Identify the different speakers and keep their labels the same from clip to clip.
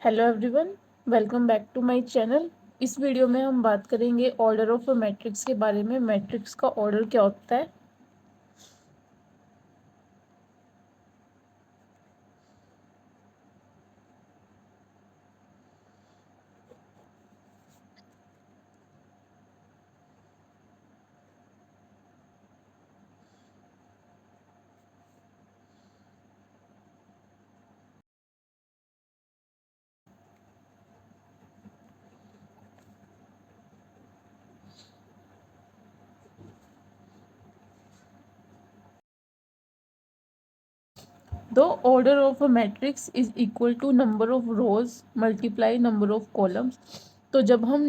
Speaker 1: Hello everyone, welcome back to my channel. इस video में हम बात करेंगे ऑर्डर ऑफ अ मैट्रिक्स के बारे में। मैट्रिक्स का ऑर्डर क्या होता है। The order of a matrix is equal to number of rows multiply number of columns. तो जब हम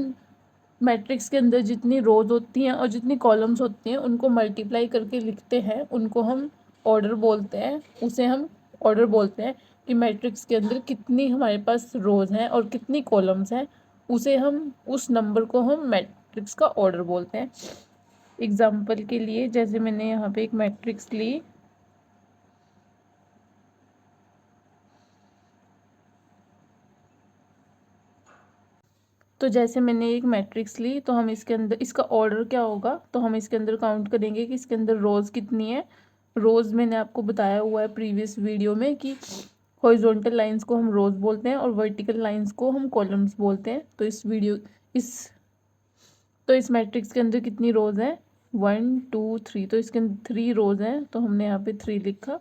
Speaker 1: मैट्रिक्स के अंदर जितनी रोज होती हैं और जितनी कॉलम्स होती हैं उनको मल्टीप्लाई करके लिखते हैं, उनको हम ऑर्डर बोलते हैं। उसे हम ऑर्डर बोलते हैं कि मैट्रिक्स के अंदर कितनी हमारे पास रोज हैं और कितनी कॉलम्स हैं। उसे हम उस नंबर को हम मैट्रिक्स का ऑर्डर बोलते हैं। एग्जाम्पल के लिए जैसे मैंने यहाँ पे एक मैट्रिक्स ली, तो जैसे मैंने एक मैट्रिक्स ली तो हम इसके अंदर इसका ऑर्डर क्या होगा, तो हम इसके अंदर काउंट करेंगे कि इसके अंदर रोज़ कितनी है। रोज़ मैंने आपको बताया हुआ है प्रीवियस वीडियो में कि हॉरिजॉन्टल लाइंस को हम रोज़ बोलते हैं और वर्टिकल लाइंस को हम कॉलम्स बोलते हैं। तो इस तो इस मैट्रिक्स के अंदर कितनी रोज़ हैं, 1 2 3। तो इसके अंदर 3 रोज़ हैं, तो हमने यहाँ पे 3 लिखा।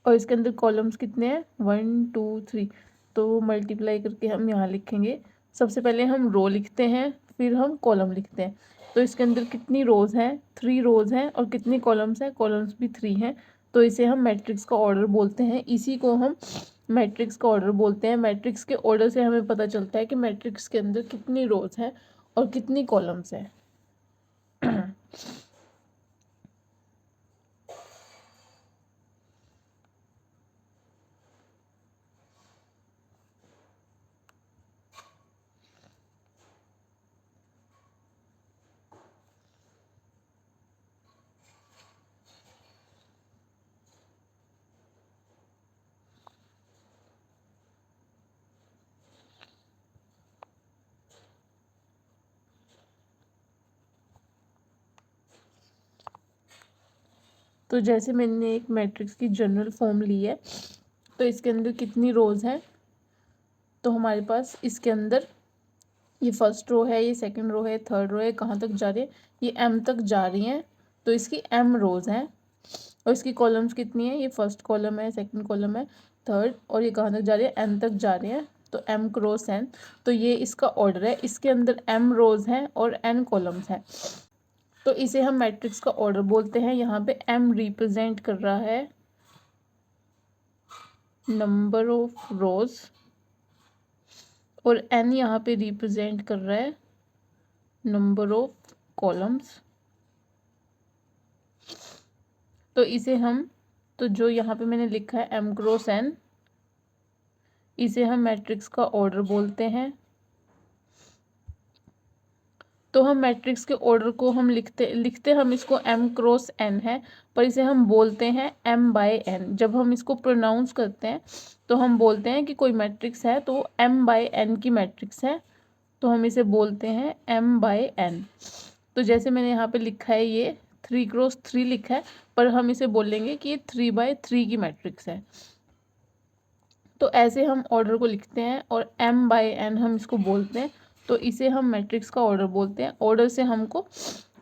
Speaker 1: और इसके अंदर कॉलम्स कितने हैं, 1 2 3। तो मल्टीप्लाई करके हम यहाँ लिखेंगे। सबसे पहले हम रो लिखते हैं, फिर हम कॉलम लिखते हैं। तो इसके अंदर कितनी रोज़ हैं, 3 रोज़ हैं। और कितनी कॉलम्स हैं, कॉलम्स भी 3 हैं। तो इसे हम मैट्रिक्स का ऑर्डर बोलते हैं। इसी को हम मैट्रिक्स का ऑर्डर बोलते हैं। मैट्रिक्स के ऑर्डर से हमें पता चलता है कि मैट्रिक्स के अंदर कितनी रोज़ हैं और कितनी कॉलम्स हैं। तो जैसे मैंने एक मैट्रिक्स की जनरल फॉर्म ली है, तो इसके अंदर कितनी रोज़ हैं। तो हमारे पास इसके अंदर ये फर्स्ट रो है, ये सेकंड रो है, थर्ड रो है, कहाँ तक जा रही है, ये एम तक जा रही हैं। तो इसकी एम रोज़ हैं। और इसकी कॉलम्स कितनी है, ये फर्स्ट कॉलम है, सेकंड कॉलम है, थर्ड, और ये कहाँ तक जा रही है, एन तक जा रही है। तो एम क्रॉस एन। तो ये इसका ऑर्डर है। इसके अंदर एम रोज़ हैं और एन कॉलम्स हैं। तो इसे हम मैट्रिक्स का ऑर्डर बोलते हैं। यहाँ पे एम रिप्रेजेंट कर रहा है नंबर ऑफ रोज और एन यहाँ पे रिप्रेजेंट कर रहा है नंबर ऑफ कॉलम्स। तो इसे हम तो जो यहाँ पे मैंने लिखा है एम क्रॉस एन, इसे हम मैट्रिक्स का ऑर्डर बोलते हैं। तो हम मैट्रिक्स के ऑर्डर को हम लिखते लिखते हम इसको एम क्रॉस एन है, पर इसे हम बोलते हैं एम बाय एन। जब हम इसको प्रोनाउंस करते हैं तो हम बोलते हैं कि कोई मैट्रिक्स है तो एम बाय एन की मैट्रिक्स है, तो हम इसे बोलते हैं एम बाय एन। तो जैसे मैंने यहाँ पे लिखा है, ये 3 क्रॉस 3 लिखा है, पर हम इसे बोलेंगे कि ये 3 बाय 3 की मैट्रिक्स है। तो ऐसे हम ऑर्डर को लिखते हैं और एम बाय एन हम इसको बोलते हैं। तो इसे हम मैट्रिक्स का ऑर्डर बोलते हैं। ऑर्डर से हमको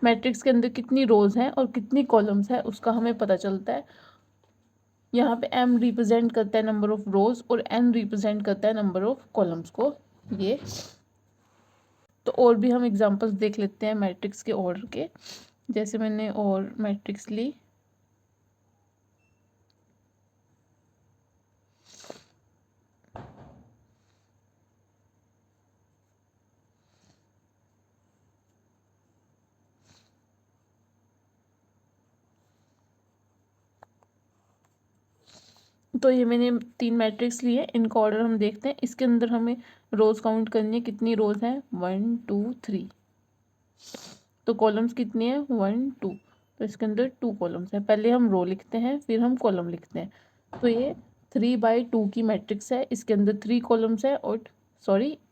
Speaker 1: मैट्रिक्स के अंदर कितनी रोज हैं और कितनी कॉलम्स है उसका हमें पता चलता है। यहाँ पे एम रिप्रेजेंट करता है नंबर ऑफ रोज और एन रिप्रेजेंट करता है नंबर ऑफ कॉलम्स को। ये तो और भी हम एग्जांपल्स देख लेते हैं मैट्रिक्स के ऑर्डर के। जैसे मैंने और मैट्रिक्स ली, तो ये मैंने 3 मैट्रिक्स लिए, इनका ऑर्डर हम देखते हैं। इसके अंदर हमें रोज काउंट करनी है, कितनी रोज हैं, 1 2 3। तो कॉलम्स कितनी है, 1 2। तो इसके अंदर 2 कॉलम्स हैं। पहले हम रो लिखते हैं, फिर हम कॉलम लिखते हैं। तो ये 3/2 की मैट्रिक्स है, इसके अंदर 3 कॉलम्स है और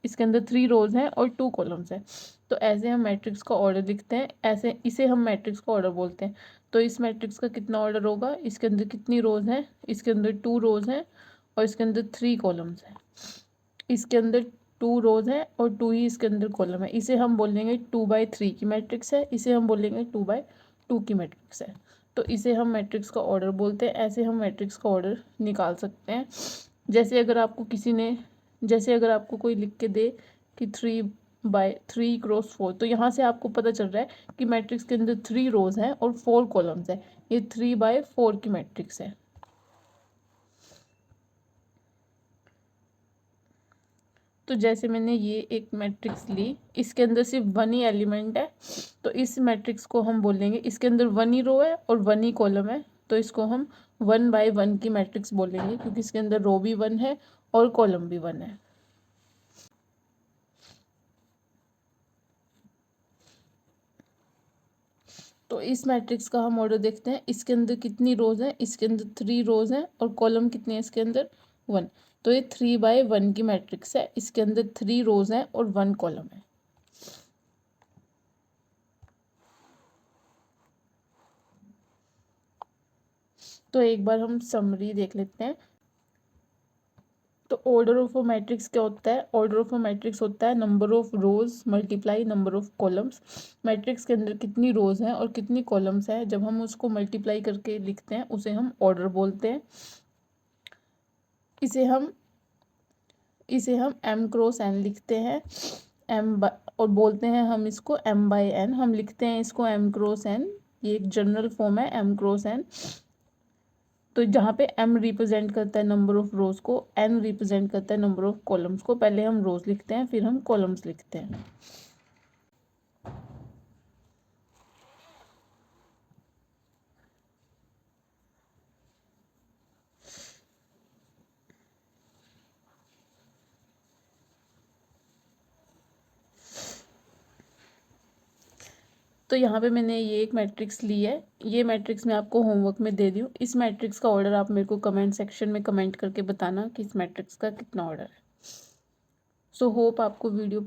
Speaker 1: इसके अंदर 3 रोज हैं और 2 कॉलम्स हैं। तो ऐसे हम मैट्रिक्स का ऑर्डर लिखते हैं, ऐसे इसे हम मैट्रिक्स का ऑर्डर बोलते हैं। तो इस मैट्रिक्स का कितना ऑर्डर होगा, इसके अंदर कितनी रोज हैं, इसके अंदर 2 रोज हैं और इसके अंदर 3 कॉलम्स हैं। इसके अंदर 2 रोज हैं और 2 ही इसके अंदर कॉलम है। इसे हम बोलेंगे 2/3 की मैट्रिक्स है, इसे हम बोलेंगे 2/2 की मैट्रिक्स है। तो इसे हम मैट्रिक्स का ऑर्डर बोलते हैं। ऐसे हम मैट्रिक्स का ऑर्डर निकाल सकते हैं। जैसे अगर आपको कोई लिख के दे कि 3/3 × 4, तो यहाँ से आपको पता चल रहा है कि मैट्रिक्स के अंदर 3 रोज हैं और 4 कॉलम्स है। ये 3/4 की मैट्रिक्स है। तो जैसे मैंने ये एक मैट्रिक्स ली, इसके अंदर सिर्फ 1 ही एलिमेंट है, तो इस मैट्रिक्स को हम बोलेंगे, इसके अंदर 1 ही रो है और 1 ही कॉलम है, तो इसको हम 1/1 की मैट्रिक्स बोलेंगे, क्योंकि इसके अंदर रो भी 1 है और कॉलम भी 1 है। तो इस मैट्रिक्स का हम ऑर्डर देखते हैं। इसके अंदर कितनी रोज हैं, इसके अंदर 3 रोज हैं और कॉलम कितने हैं इसके अंदर 1। तो ये 3/1 की मैट्रिक्स है, इसके अंदर 3 रोज हैं और 1 कॉलम है। तो एक बार हम समरी देख लेते हैं। तो ऑर्डर ऑफ अ मैट्रिक्स क्या होता है, ऑर्डर ऑफ अ मैट्रिक्स होता है number of rows multiply number of columns. Matrix के अंदर कितनी रोज हैं और कितनी कॉलम्स हैं, जब हम उसको मल्टीप्लाई करके लिखते हैं उसे हम ऑर्डर बोलते हैं। इसे हम m×n लिखते हैं, और बोलते हैं हम इसको m/n। हम लिखते हैं इसको m×n, ये एक जनरल फॉर्म है m×n। तो जहाँ पे m रिप्रेजेंट करता है नंबर ऑफ रोज को, n रिप्रेजेंट करता है नंबर ऑफ कॉलम्स को। पहले हम रोज लिखते हैं, फिर हम कॉलम्स लिखते हैं। तो यहाँ पे मैंने ये एक मैट्रिक्स ली है, ये मैट्रिक्स मैं आपको होमवर्क में दे दी हूँ। इस मैट्रिक्स का ऑर्डर आप मेरे को कमेंट सेक्शन में कमेंट करके बताना कि इस मैट्रिक्स का कितना ऑर्डर है। सो होप आपको वीडियो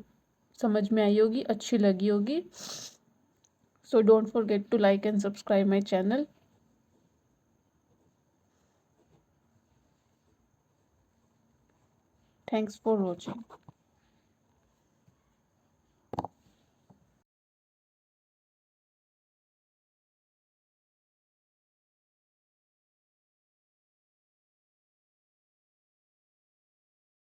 Speaker 1: समझ में आई होगी, अच्छी लगी होगी। So don't forget to like and subscribe my channel. Thanks for watching.